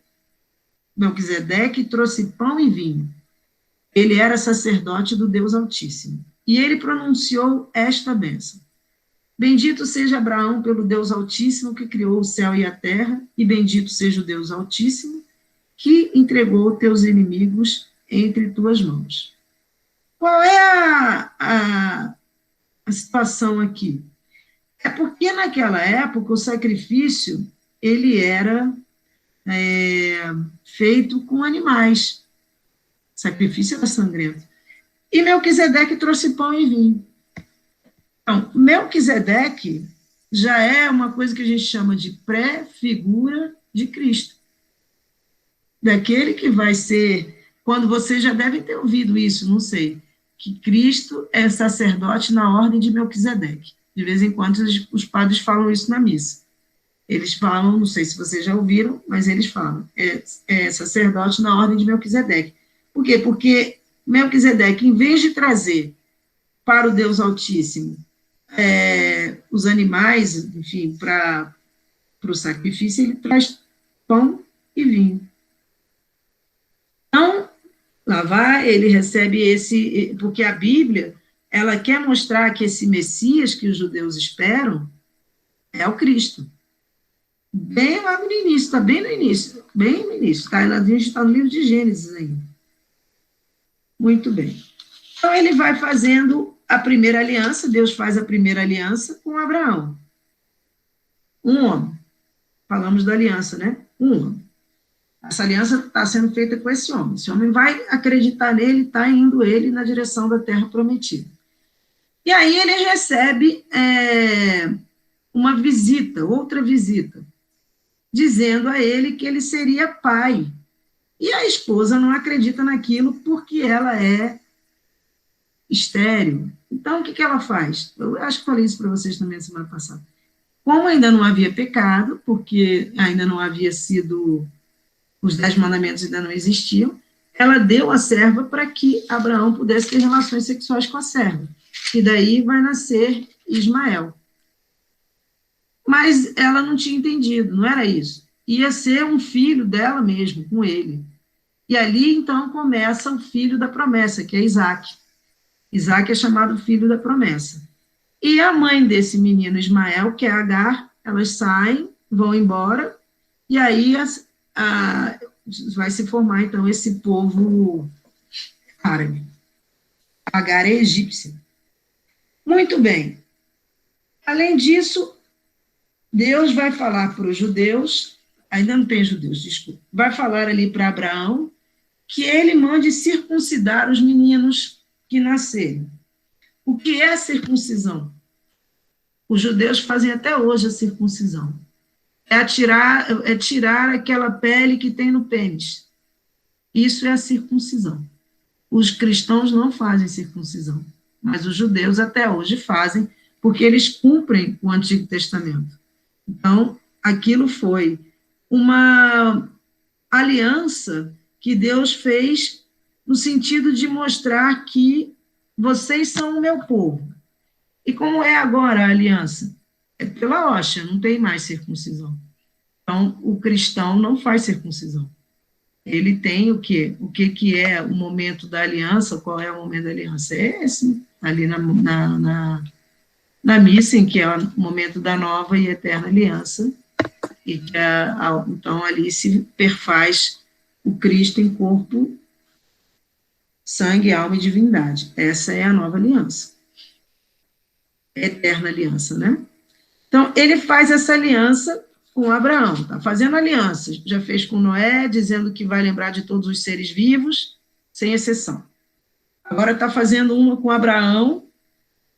Melquisedeque trouxe pão e vinho. Ele era sacerdote do Deus Altíssimo. E ele pronunciou esta bênção: Bendito seja Abraão pelo Deus Altíssimo que criou o céu e a terra, e bendito seja o Deus Altíssimo que entregou teus inimigos entre tuas mãos. Qual é a situação aqui? É porque naquela época o sacrifício ele era feito com animais. O sacrifício era sangrento. E Melquisedeque trouxe pão e vinho. Então, Melquisedeque já é uma coisa que a gente chama de pré-figura de Cristo. Daquele que vai ser, quando vocês já devem ter ouvido isso, não sei, que Cristo é sacerdote na ordem de Melquisedeque. De vez em quando os padres falam isso na missa. Eles falam, não sei se vocês já ouviram, mas eles falam, é sacerdote na ordem de Melquisedeque. Por quê? Porque Melquisedeque, em vez de trazer para o Deus Altíssimo os animais, enfim, para o sacrifício, ele traz pão e vinho. Então, lá vai, ele recebe porque a Bíblia, ela quer mostrar que esse Messias que os judeus esperam é o Cristo. Bem lá no início, está bem no início, a gente está no livro de Gênesis ainda. Muito bem. Então, ele vai fazendo a primeira aliança, Deus faz a primeira aliança com Abraão. Um homem. Falamos da aliança, né? Um homem. Essa aliança está sendo feita com esse homem. Esse homem vai acreditar nele, está indo ele na direção da terra prometida. E aí ele recebe uma visita, outra visita, dizendo a ele que ele seria pai. E a esposa não acredita naquilo porque ela é estéril. Então, o que ela faz? Eu acho que falei isso para vocês também na semana passada. Como ainda não havia pecado, porque ainda não havia sido, os 10 mandamentos ainda não existiam, ela deu a serva para que Abraão pudesse ter relações sexuais com a serva. E daí vai nascer Ismael. Mas ela não tinha entendido, não era isso. Ia ser um filho dela mesmo, com ele. E ali, então, começa o filho da promessa, que é Isaac. Isaac é chamado filho da promessa. E a mãe desse menino Ismael, que é Agar, elas saem, vão embora, e aí vai se formar, então, esse povo árabe. Agar é egípcia. Muito bem. Além disso, Deus vai falar para os judeus, ainda não tem judeus, desculpa, vai falar ali para Abraão que ele mande circuncidar os meninos que nascerem. O que é a circuncisão? Os judeus fazem até hoje a circuncisão. É tirar aquela pele que tem no pênis. Isso é a circuncisão. Os cristãos não fazem circuncisão, mas os judeus até hoje fazem, porque eles cumprem o Antigo Testamento. Então, aquilo foi uma aliança que Deus fez no sentido de mostrar que vocês são o meu povo. E como é agora a aliança? É pela hóstia, não tem mais circuncisão. Então, o cristão não faz circuncisão. Ele tem o quê? O que é o momento da aliança? Qual é o momento da aliança? É esse, ali na missa, em que é o momento da nova e eterna aliança, e que então ali se perfaz o Cristo em corpo, sangue, alma e divindade. Essa é a nova aliança. Eterna aliança, né? Então, ele faz essa aliança com Abraão, está fazendo aliança, já fez com Noé, dizendo que vai lembrar de todos os seres vivos, sem exceção. Agora está fazendo uma com Abraão,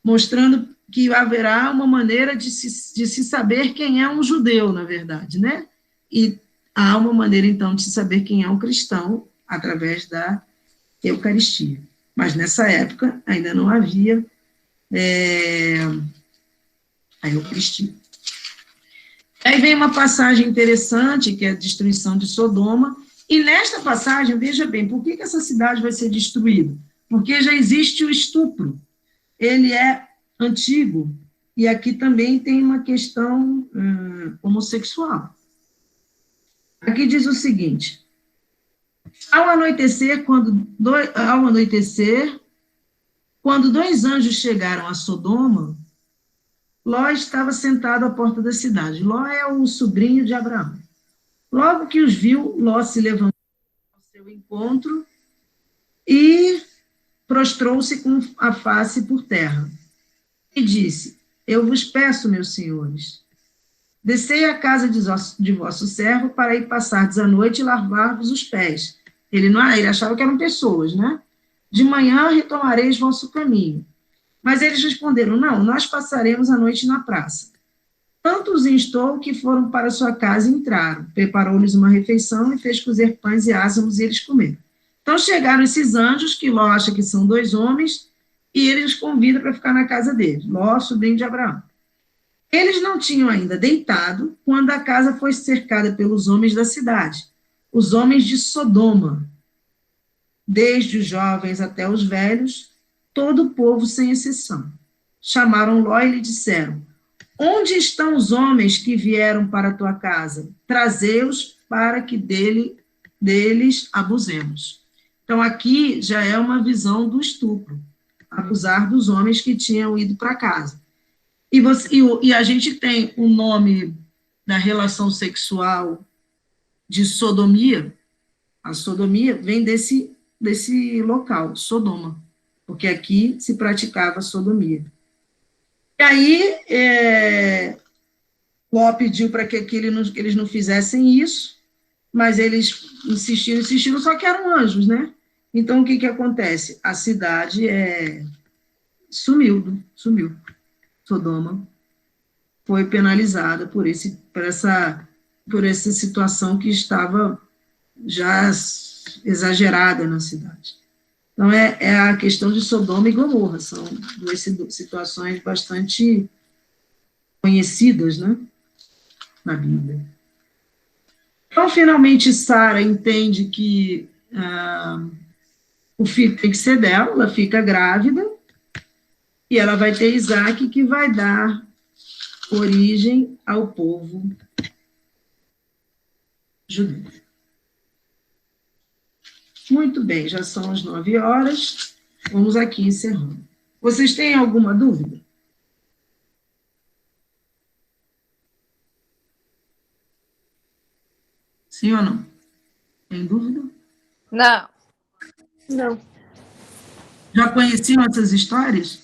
mostrando que haverá uma maneira de se saber quem é um judeu, na verdade, né? E há uma maneira, então, de se saber quem é um cristão, através da Eucaristia. Mas, nessa época, ainda não havia a Eucaristia. Aí vem uma passagem interessante, que é a destruição de Sodoma, e nesta passagem, veja bem, por que essa cidade vai ser destruída? Porque já existe o estupro. Ele é antigo, e aqui também tem uma questão homossexual. Aqui diz o seguinte: Ao anoitecer, quando dois anjos chegaram a Sodoma, Ló estava sentado à porta da cidade. Ló é o sobrinho de Abraão. Logo que os viu, Ló se levantou ao seu encontro e prostrou-se com a face por terra. E disse: Eu vos peço, meus senhores, descei à casa de vosso servo para ir passardes a noite e lavar-vos os pés. Ele achava que eram pessoas, né? De manhã retomareis vosso caminho. Mas eles responderam: Não, nós passaremos a noite na praça. Tanto os instou que foram para sua casa e entraram. Preparou-lhes uma refeição e fez cozer pães e ázimos e eles comeram. Então chegaram esses anjos, que Ló acha que são dois homens, e ele os convida para ficar na casa deles. Ló, sobrinho de Abraão. Eles não tinham ainda deitado quando a casa foi cercada pelos homens da cidade, os homens de Sodoma, desde os jovens até os velhos, todo o povo sem exceção. Chamaram Ló e lhe disseram: Onde estão os homens que vieram para a tua casa? Trazei-os para que deles abusemos. Então, aqui já é uma visão do estupro, abusar dos homens que tinham ido para casa. E a gente tem o nome da relação sexual de sodomia. A sodomia vem desse local, Sodoma, porque aqui se praticava sodomia. E aí, Ló pediu para que eles não fizessem isso, mas eles insistiram, só que eram anjos, né? Então, o que acontece? A cidade sumiu. Sodoma foi penalizada por essa situação que estava já exagerada na cidade. Então, é a questão de Sodoma e Gomorra, são duas situações bastante conhecidas, né, na Bíblia. Então, finalmente, Sara entende que o filho tem que ser dela, ela fica grávida, e ela vai ter Isaac, que vai dar origem ao povo judeu. Muito bem, já são as 9 horas, vamos aqui encerrando. Vocês têm alguma dúvida? Sim ou não? Tem dúvida? Não. Não. Já conheciam essas histórias?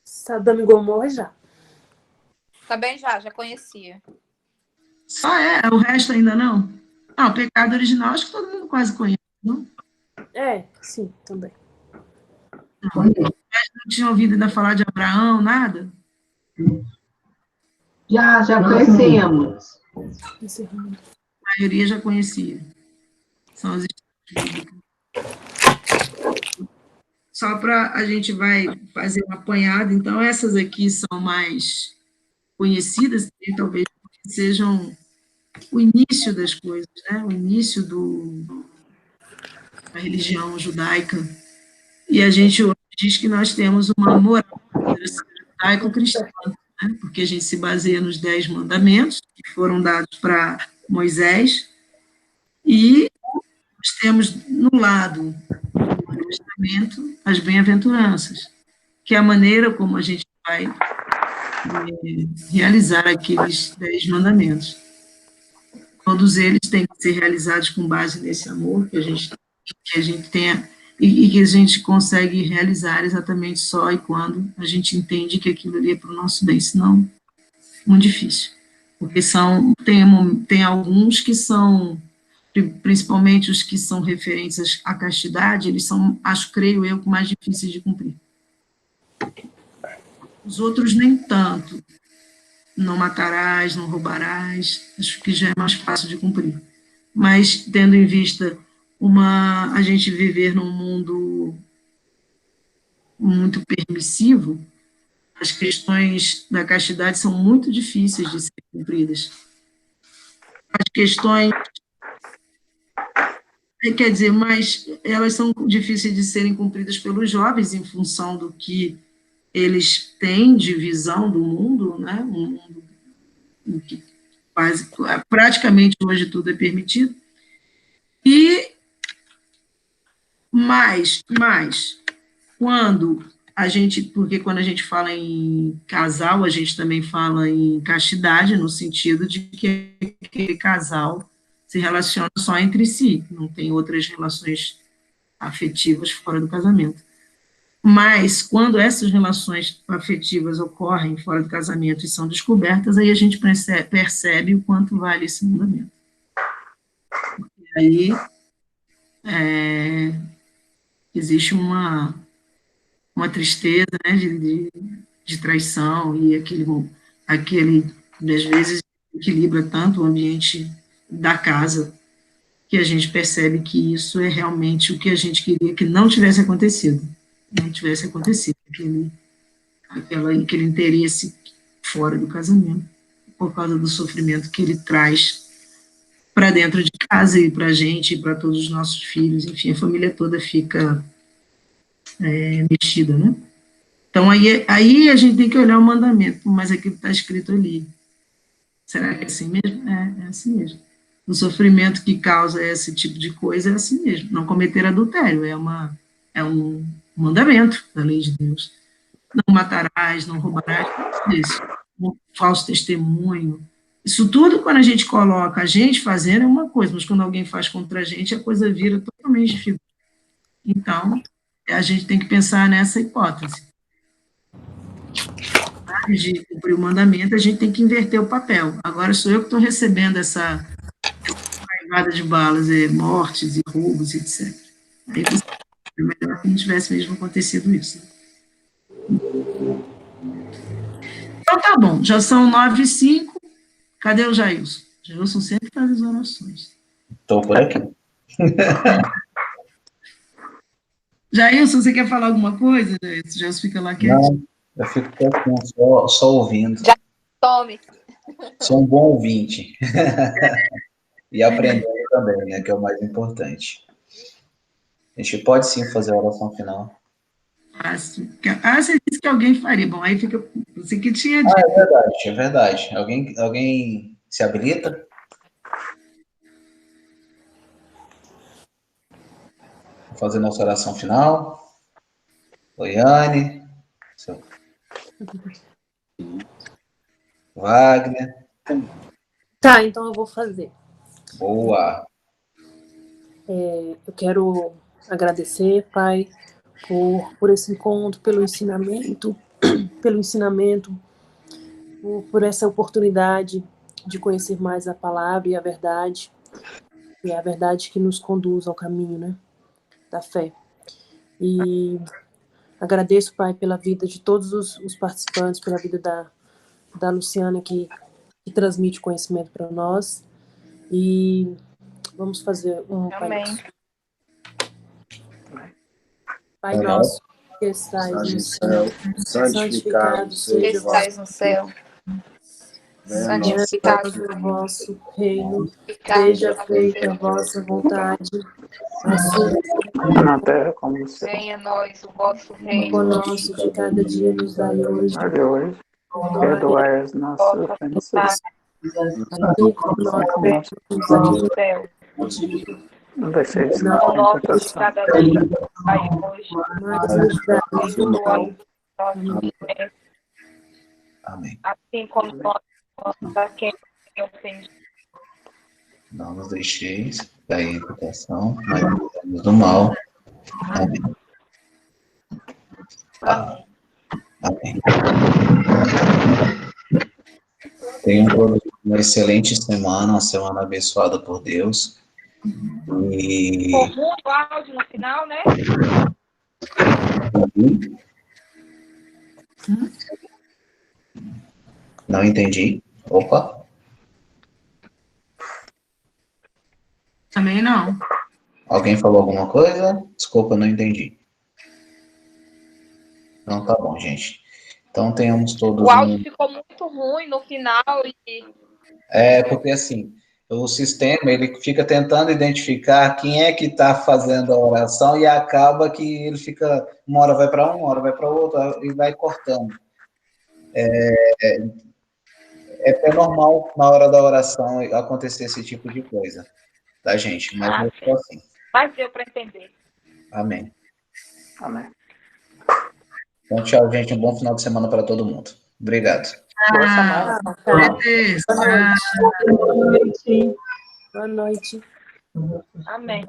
Sodoma e Gomorra já. Também já conhecia. Só o resto ainda não? Não, o pecado original acho que todo mundo quase conhece, não? Sim, também. Não tinha ouvido ainda falar de Abraão, nada? Já conhecemos. A maioria já conhecia. São as histórias bíblicas. Só para a gente vai fazer um apanhado, então essas aqui são mais conhecidas, e talvez sejam o início das coisas, né? O início da religião judaica. E a gente hoje diz que nós temos uma moral judaico-cristã, né? Porque a gente se baseia nos 10 mandamentos que foram dados para Moisés, e nós temos no lado do Testamento as bem-aventuranças, que é a maneira como a gente vai realizar aqueles 10 mandamentos. Todos eles têm que ser realizados com base nesse amor que a gente tem e que a gente consegue realizar exatamente só e quando a gente entende que aquilo ali é para o nosso bem, senão é muito difícil. Porque tem alguns que são, principalmente os que são referentes à castidade, eles são, creio eu, mais difíceis de cumprir. Os outros nem tanto. Não matarás, não roubarás, acho que já é mais fácil de cumprir. Mas, tendo em vista a gente viver num mundo muito permissivo, as questões da castidade são muito difíceis de serem cumpridas. As questões, quer dizer, mas elas são difíceis de serem cumpridas pelos jovens em função do que eles têm de visão do mundo, né? Um mundo em que praticamente hoje tudo é permitido. E mais, porque quando a gente fala em casal, a gente também fala em castidade, no sentido de que aquele casal se relaciona só entre si, não tem outras relações afetivas fora do casamento. Mas, quando essas relações afetivas ocorrem fora do casamento e são descobertas, aí a gente percebe o quanto vale esse mandamento. Aí, existe uma tristeza, né, de traição, e aquele, às vezes, equilibra tanto o ambiente da casa, que a gente percebe que isso é realmente o que a gente queria que não tivesse acontecido. Não tivesse acontecido, aquele interesse fora do casamento, por causa do sofrimento que ele traz para dentro de casa e para a gente, e para todos os nossos filhos, enfim, a família toda fica mexida, né? Então, aí a gente tem que olhar o mandamento, mas aquilo está escrito ali. Será que é assim mesmo? É assim mesmo. O sofrimento que causa esse tipo de coisa é assim mesmo. Não cometer adultério é um mandamento da lei de Deus. Não matarás, não roubarás, tudo isso. Um falso testemunho. Isso tudo, quando a gente coloca a gente fazendo, é uma coisa, mas quando alguém faz contra a gente, a coisa vira totalmente diferente. Então, a gente tem que pensar nessa hipótese. De cumprir o mandamento, a gente tem que inverter o papel. Agora sou eu que estou recebendo essa carregada de balas, mortes e roubos, etc. Aí é melhor que não tivesse mesmo acontecido isso. Então tá bom, já são 9h05. Cadê o Jailson? O Jailson sempre faz as orações. Estou por aqui. Jailson, você quer falar alguma coisa? Jailson fica lá quieto. Não, eu fico quietinho, só ouvindo. Já tome. Sou um bom ouvinte. E aprendendo também, né, que é o mais importante. A gente pode sim fazer a oração final. Você disse que alguém faria. Bom, aí fica. Você que tinha dito. É verdade. Alguém se habilita? Vou fazer nossa oração final. Loiane. Wagner. Tá, então eu vou fazer. Boa. Eu quero agradecer, Pai, por esse encontro, pelo ensinamento, por essa oportunidade de conhecer mais a palavra e a verdade, e é a verdade que nos conduz ao caminho, né, da fé. E agradeço, Pai, pela vida de todos os participantes, pela vida da Luciana, que transmite conhecimento para nós. E vamos fazer um Amém. Pai nosso, que estais no céu, santificado seja o Estais no céu. Santificado o vosso reino, seja feita a vossa vontade, assim na terra como no céu. venha a nós o vosso o reino. nosso de cada dia nos dai hoje, Olha hoje, perdoai as nossas ofensas, assim como nós perdoamos a No céu. não deixeis Não, na O nosso de tentação, cada dia vai hoje. mas nos dai o mal. Amém. Assim como nós a quem tem ofendido. Não nos deixeis cair em tentação, mas nos do mal. Amém. Amém. Tenham todos uma excelente semana, uma semana abençoada por Deus. E Comum o áudio no final, né? não entendi. Opa. Também não. Alguém falou alguma coisa? Desculpa, não entendi. Não, tá bom, gente. Então tenhamos todos O áudio ficou muito ruim no final e porque assim, o sistema ele fica tentando identificar quem é que está fazendo a oração e acaba que ele fica, uma hora vai para um, uma hora vai para outra e vai cortando. É normal na hora da oração acontecer esse tipo de coisa. da gente, mas não ficou assim. Mas deu para entender. Amém. Amém. Então, tchau, gente. Um bom final de semana para todo mundo. Obrigado. Boa semana. Beleza. Boa noite. Amém.